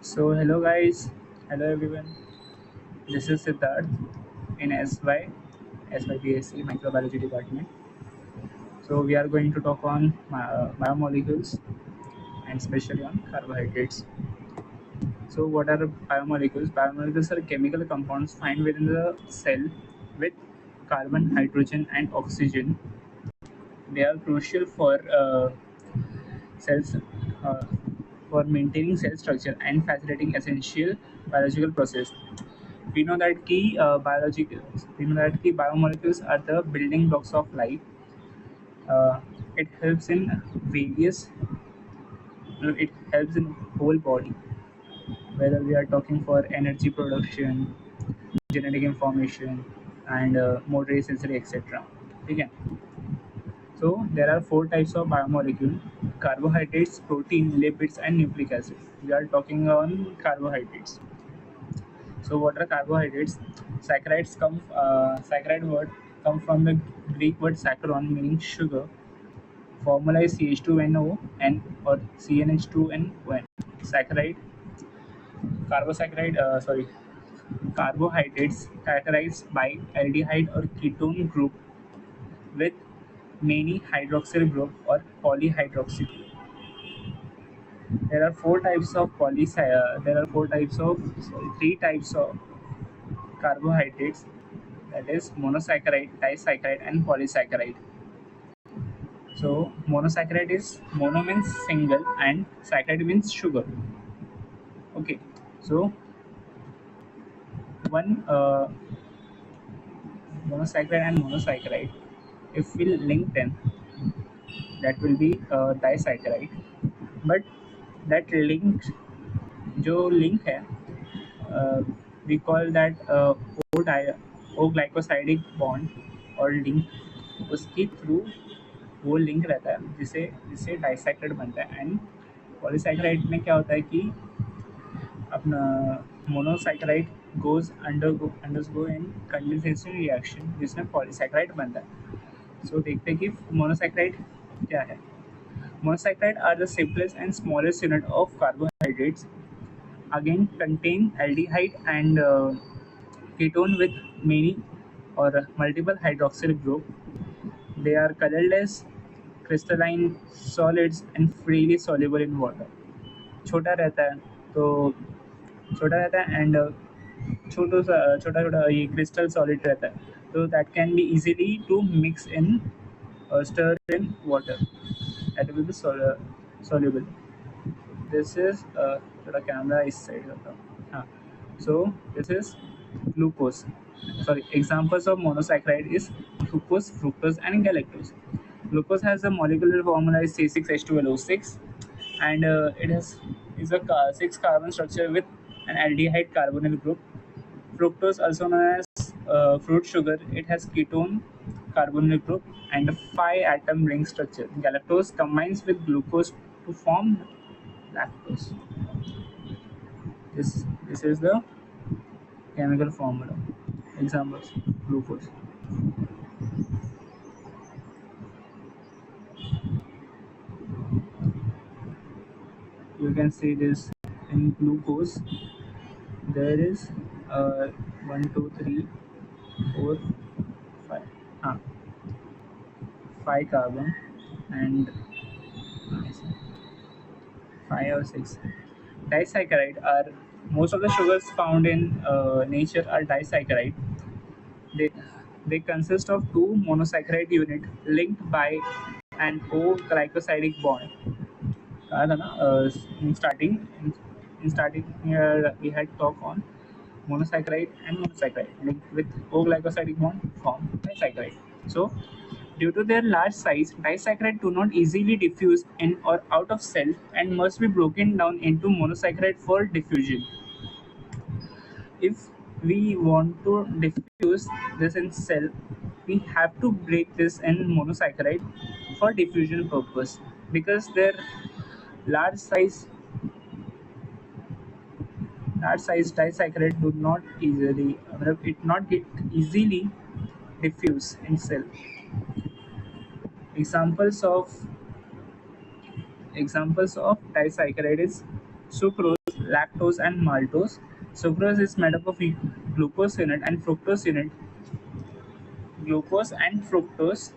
So hello guys, hello everyone. This is Siddharth in SYBSc Microbiology Department. So we are going to talk on biomolecules and especially on carbohydrates. So what are biomolecules? Biomolecules are chemical compounds found within the cell with carbon, hydrogen, and oxygen. They are crucial for cells for maintaining cell structure and facilitating essential biological process. We know that biomolecules are the building blocks of life. It helps in various. It helps in whole body, whether we are talking for energy production, genetic information, and motor sensory, etc. Okay. So there are four types of biomolecule: carbohydrates, protein, lipids, and nucleic acid. We are talking on carbohydrates. So what are carbohydrates? Saccharide word come from the Greek word saccharon meaning sugar. Formula is CH2NO N or CnH2n. Saccharide, carbohydrates characterized by aldehyde or ketone group with many hydroxyl group or polyhydroxy. There are three types of carbohydrates, that is monosaccharide, disaccharide, and polysaccharide. So monosaccharide is mono means single and saccharide means sugar. Okay, so one monosaccharide and monosaccharide, if we link them, that will be disaccharide. But that link, जो link है, uh, we call that O glycosidic bond और link, उसके through वो link रहता है जिसे जिससे disaccharide बनता है. एंड पॉलीसैक्राइड में क्या होता है कि अपना मोनोसैक्राइड अंडरगो इन कंडेंसेशन रिएक्शन जिसमें पॉलीसैक्राइड बनता है. सो देखते हैं कि मोनोसैक्राइड क्या है. Monosaccharide are the simplest and smallest unit of carbohydrates. Again, contain aldehyde and ketone with many or multiple hydroxyl group. They are colorless, crystalline solids and freely soluble in water. छोटा रहता है, तो छोटा रहता है and छोटा छोटा ये क्रिस्टल सॉलिड रहता है, तो that can be easily to mix in stir in water. That will be soluble. This is थोड़ा कैमरा इस साइड करता हूँ. हाँ, so this is glucose. Sorry, examples of monosaccharide is glucose, fructose, and galactose. Glucose has a molecular formula is C6H12O6, and it has is a six carbon structure with an aldehyde carbonyl group. Fructose, also known as fruit sugar, it has ketone carbonyl group and a 5 atom ring structure. Galactose combines with glucose to form lactose. This is the chemical formula. Examples: glucose. You can see this in glucose. There is uh, 1, 2, 3, 4, 5. Huh, 5 carbon and 5 or 6. Disaccharide are most of the sugars found in nature are disaccharide. They they consist of two monosaccharide unit linked by an O glycosidic bond. कहा था ना in starting we had talk on monosaccharide and monosaccharide linked with O glycosidic bond form disaccharide. So due to their large size, disaccharide do not easily diffuse in or out of cell and must be broken down into monosaccharide for diffusion. If we want to diffuse this in cell, we have to break this in monosaccharide for diffusion purpose, because their large size disaccharide do not easily it not get easily diffuse in cell. Examples of disaccharide is sucrose, lactose and maltose. Sucrose is made up of glucose unit and fructose unit. Glucose and fructose,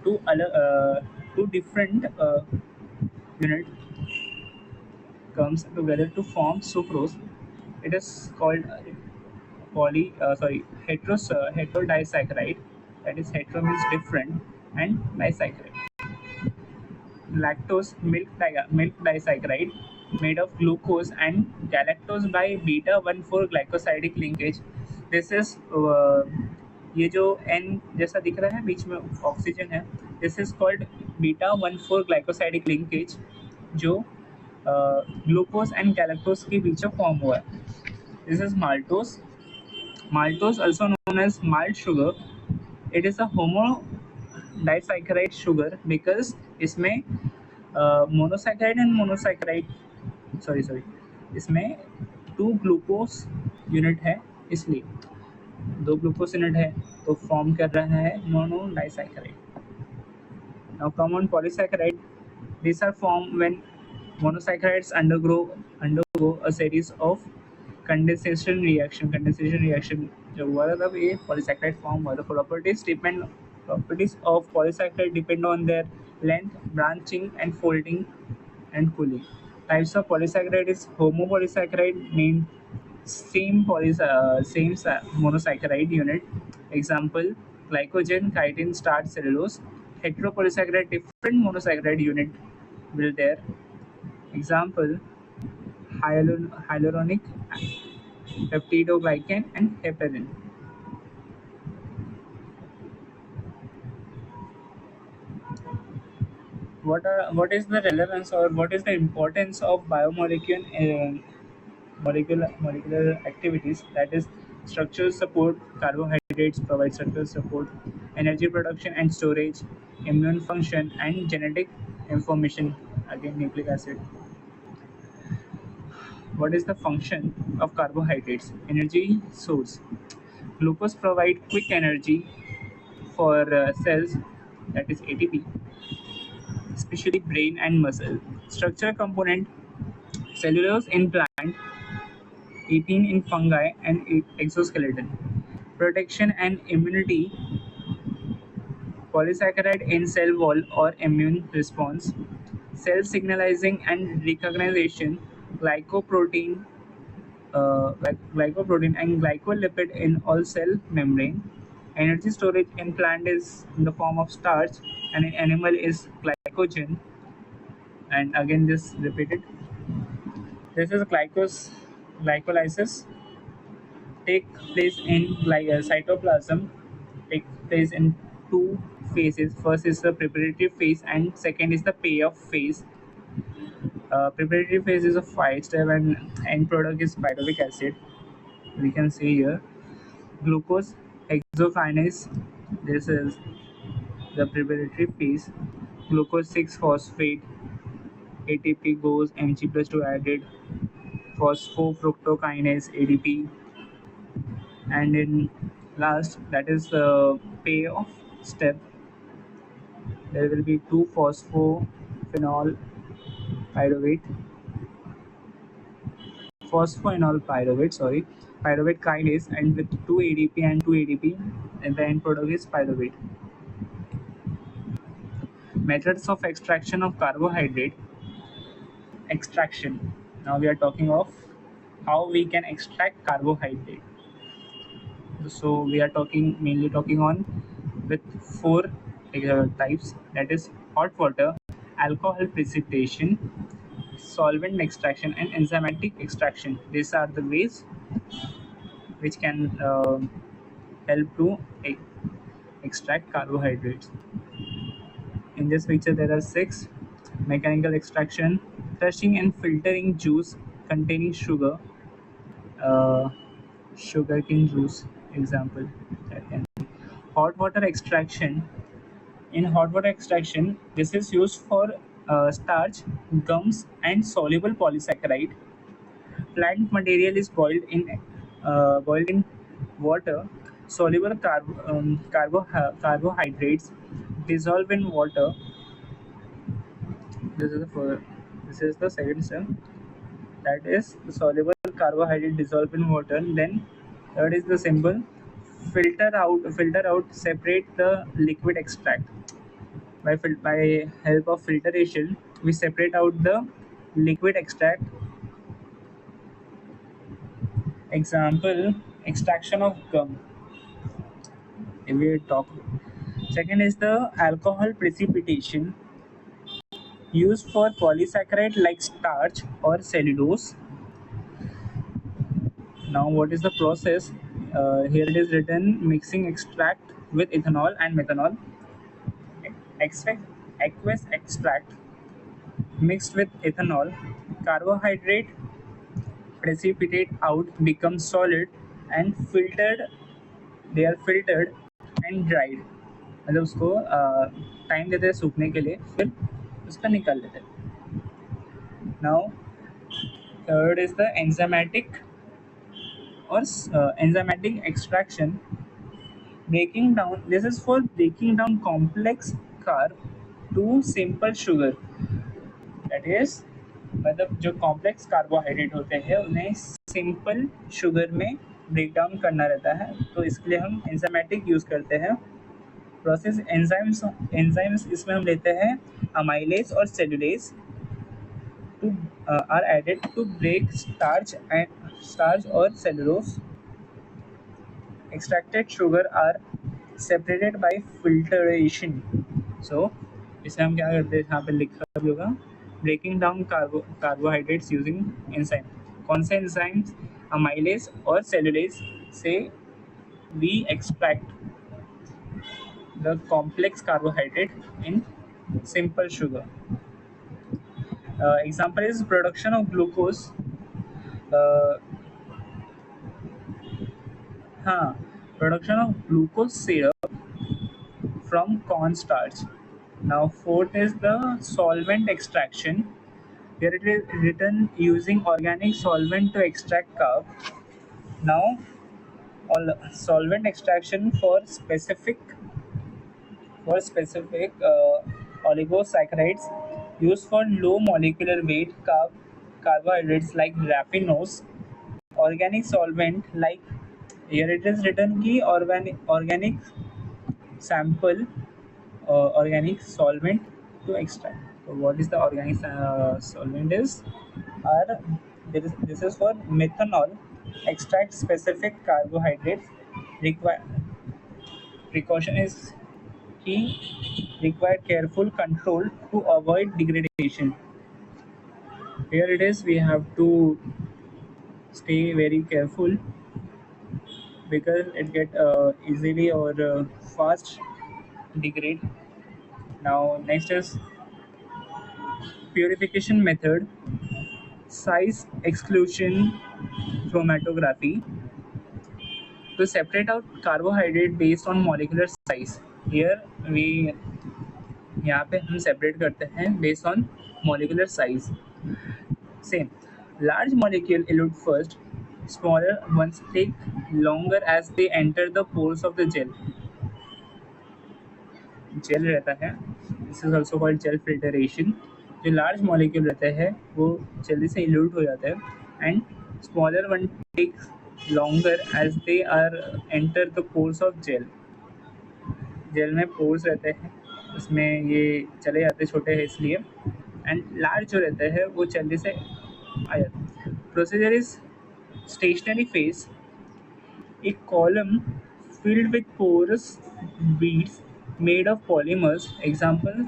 two different unit comes together to form sucrose. It is called heterodisaccharide. That is, hetero means different, and disaccharide. Lactose, milk disaccharide, made of glucose and galactose by beta 1,4 glycosidic linkage. This is ये जो N जैसा दिख रहा है बीच में oxygen है, this is called beta 1,4 glycosidic linkage, जो glucose and galactose के बीच में फॉर्म हुआ है. This is maltose. Maltose, also known as malt sugar, it is a homodisaccharide sugar because इसमें मोनोसैकेराइड एंड मोनोसैकेराइड सॉरी इसमें 2 ग्लूकोज यूनिट है, इसलिए 2 glucose unit है तो फॉर्म कर रहा है मोनोडाइसैकेराइड. Now come on polysaccharide. These are formed when monosaccharides undergo a series of condensation reaction जब हुआ था तब ये polysaccharide form हुआ था. Properties of polysaccharide depend on their length, branching and folding and cooling. Types of polysaccharide is homopolysaccharide, mean same monosaccharide unit. Example: glycogen, chitin, starch, cellulose. Heteropolysaccharide, different monosaccharide unit will there. Example: hyaluronic, peptidoglycan and heparin. What is the relevance or what is the importance of molecular activities? That is, structural support. Carbohydrates provide structural support, energy production and storage, immune function and genetic information. Again, nucleic acid. What is the function of carbohydrates? Energy source. Glucose provide quick energy for cells, that is ATP, especially brain and muscle. Structural component: cellulose in plant, ethene in fungi and exoskeleton. Protection and immunity: polysaccharide in cell wall or immune response. Cell signalizing and recognition: glycoprotein, glycoprotein and glycolipid in all cell membrane. Energy storage: in plant is in the form of starch and in animal is glycogen. And again this repeated. This is glycolysis take place in cytoplasm, take place in two phases. First is the preparatory phase and second is the payoff phase. Preparatory phase is a 5 step and end product is pyruvic acid. We can see here glucose hexokinase. This is the preparatory phase. Glucose 6 phosphate, ATP goes Mg plus 2 added, phosphofructokinase ADP, and in last, that is the payoff step, there will be 2 phosphoenol pyruvate kinase, and with 2 ADP and 2 ADP, and the end product is pyruvate. Methods of extraction of carbohydrate. Extraction. Now we are talking of how we can extract carbohydrate. So we are mainly talking on with 4 types, that is hot water, alcohol precipitation, solvent extraction and enzymatic extraction. These are the ways which can help to extract carbohydrates. In this picture there are 6: mechanical extraction, crushing and filtering juice containing sugar, uh, sugarcane juice example. That can be. Hot water extraction. In hot water extraction, this is used for starch, gums, and soluble polysaccharide. Plant material is boiled in water. Soluble carbohydrates dissolve in water. This is the second step. that is soluble carbohydrate dissolved in water. Then third is the symbol filter out, separate the liquid extract. By help of filtration, we separate out the liquid extract. Example, extraction of gum. If we talk. Second is the alcohol precipitation, used for polysaccharide like starch or cellulose. Now, what is the process? Here it is written: mixing extract with ethanol and methanol. Extract, aqueous extract mixed with ethanol. Carbohydrate precipitate out, become solid, and filtered. They are filtered and dried. मतलब उसको time देते हैं सूखने के लिए, फिर उसका निकाल लेते हैं. Now, third is the enzymatic extraction. Breaking down. This is for breaking down complex carb to simple sugar. That is, मतलब जो कॉम्प्लेक्स कार्बोहाइड्रेट होते हैं उन्हें सिंपल शुगर में ब्रेक डाउन करना रहता है, तो इसके लिए हम एंजाइमेटिक यूज़ करते हैं. प्रोसेस एंजाइम्स इसमें हम लेते हैं अमाइलेज और cellulase two are added to break starch और cellulose. Extracted sugar are separated by filtration. So इसे हम क्या करते हैं, यहाँ पे लिखा भी होगा, breaking down carbohydrates using enzyme. कौन से एंजाइम्स? अमाइलेज और सेलुलेज से we extract the complex carbohydrate in simple sugar. Example is production of glucose. uh, हाँ, production of glucose syrup from cornstarch. Now, fourth is the solvent extraction. Here it is written using organic solvent to extract carb. Now, all solvent extraction for specific oligosaccharides used for low molecular weight carbohydrates like raffinose. Organic solvent like, here it is written ki organic sample organic solvent to extract. So what is the organic solvent is? Are this is for methanol. Extract specific carbohydrates. Require precaution is key. Require careful control to avoid degradation. Here it is. We have to stay very careful because it get easily or fast degrade. Now next is purification method. Size exclusion chromatography to separate out carbohydrate based on molecular size. Here we यहाँ पे हम separate करते हैं based on molecular size. Same. Large molecule elute first. Smaller ones take longer as they enter the pores of the gel. Gel रहता है, this is also called gel filtration. जो large molecule रहते हैं वो जल्दी से इल्यूट हो जाते हैं and smaller one takes longer as they are enter the pores of gel. Gel में पोर्स रहते हैं, उसमें ये चले जाते छोटे हैं इसलिए, एंड लार्ज जो रहते हैं वो जल्दी से आ जाते हैं. Procedure is stationary phase. A column filled with porous beads made of polymers. Example,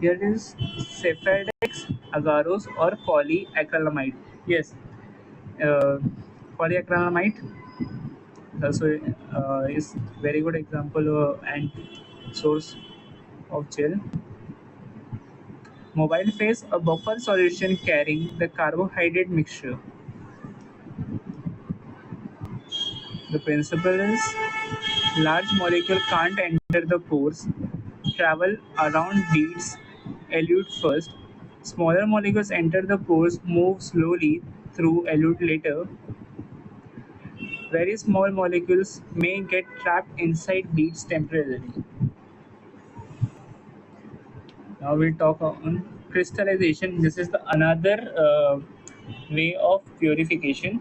here is Sephadex agarose or polyacrylamide. Yes, uh, polyacrylamide also is very good example and source of gel. Mobile phase, a buffer solution carrying the carbohydrate mixture. The principle is large molecule can't enter the pores, travel around beads, elute first. Smaller molecules enter the pores, move slowly through, elute later. Very small molecules may get trapped inside beads temporarily. Now we'll talk on crystallization. This is the another way of purification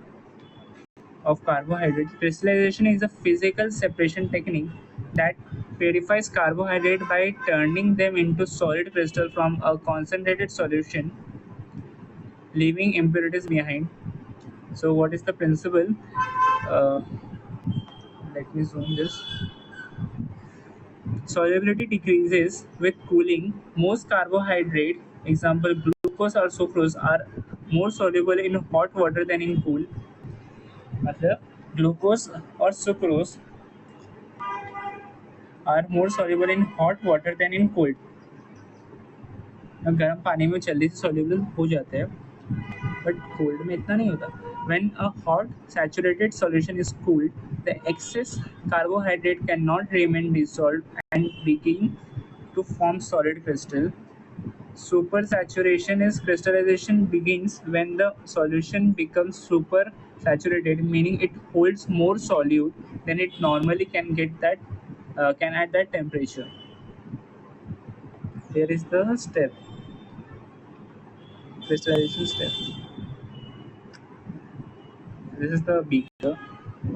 of carbohydrate. Crystallization is a physical separation technique that purifies carbohydrate by turning them into solid crystal from a concentrated solution, leaving impurities behind. So, what is the principle? Uh, Let me zoom this. Solubility decreases with cooling. Most carbohydrate, example glucose or sucrose, are more soluble in hot water than in cool. मतलब glucose और sucrose are more soluble in hot water than in cold. गर्म पानी में जल्दी से soluble हो जाते हैं, but cold में इतना नहीं होता. When a hot saturated solution is cooled, the excess carbohydrate cannot remain dissolved and begin to form solid crystal. Supersaturation is crystallization begins when the solution becomes super saturated, meaning it holds more solute than it normally can at that temperature. Here is the step, crystallization step. This is the beaker.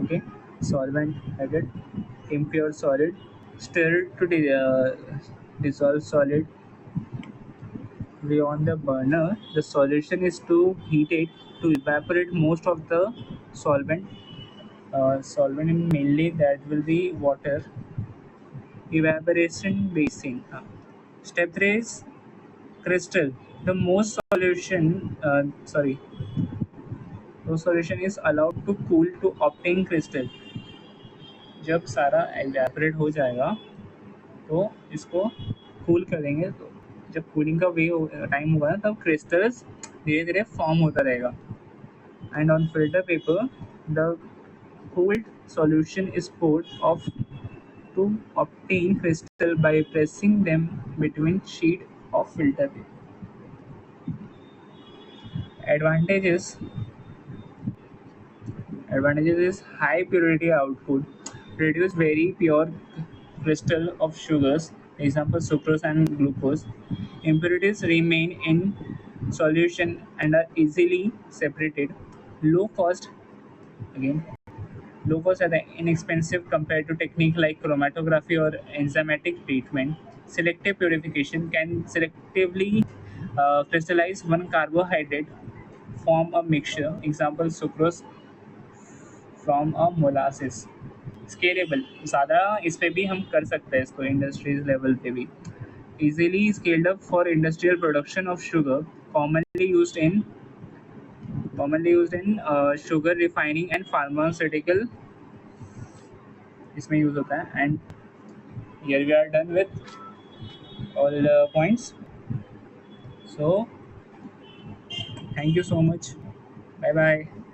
Okay, solvent added, impure solid, stirred to dissolve solid. We on the burner, the solution is to heat it to evaporate most of the solvent. Solvent in mainly that will be water. Evaporation basin. Step 3 is crystal. The most solution, तो solution is allowed to cool to obtain crystal. जब सारा evaporate हो जाएगा तो इसको cool करेंगे, तो जब कूलिंग का वे टाइम होगा ना तब क्रिस्टल्स धीरे धीरे फॉर्म होता रहेगा. And on filter paper the cooled solution is poured off to obtain crystal by pressing them between sheet of filter paper. Advantages Advantages is high purity output, produce very pure crystal of sugars, example sucrose and glucose. Impurities remain in solution and are easily separated. Low cost, again, low cost are the inexpensive compared to technique like chromatography or enzymatic treatment. Selective purification can selectively crystallize one carbohydrate, form a mixture, example sucrose from a molasses. Scalable ज़्यादा इस पे भी हम कर सकते हैं इसको industries level पे भी. Easily scaled up for industrial production of sugar, commonly used in sugar refining and pharmaceutical इसमें यूज होता है. And here we are done with all the points. So thank you so much. Bye bye.